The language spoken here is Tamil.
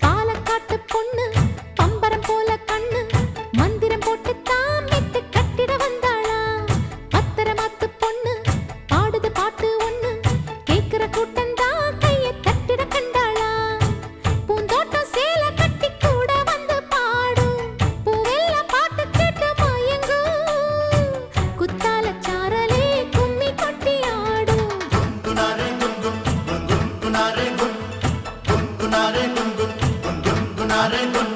பாலக்காட்டு பொண்ணு பம்பரம் போல கண்ணு மந்திரம் போட்டு தாமிட்டு கட்டிட வந்தாளா பத்திரமாத்து பொண்ணு பாடுது பாட்டு ஒண்ணு கேக்குற கூட்டம் தான் கையை தட்டிட கண்டாளா பூந்தோட்டம் சேல கட்டி கூட வந்து பாடும் பூவெல்லாம் பாட்டு கேட்டு மயங்கும் குத்தால சாரலே கும்மி கொட்டி ஆடும் Gun, gun, gun, gun, gun, gun, gun, gun, gun, gun, gun, gun, gun, gun, gun, gun,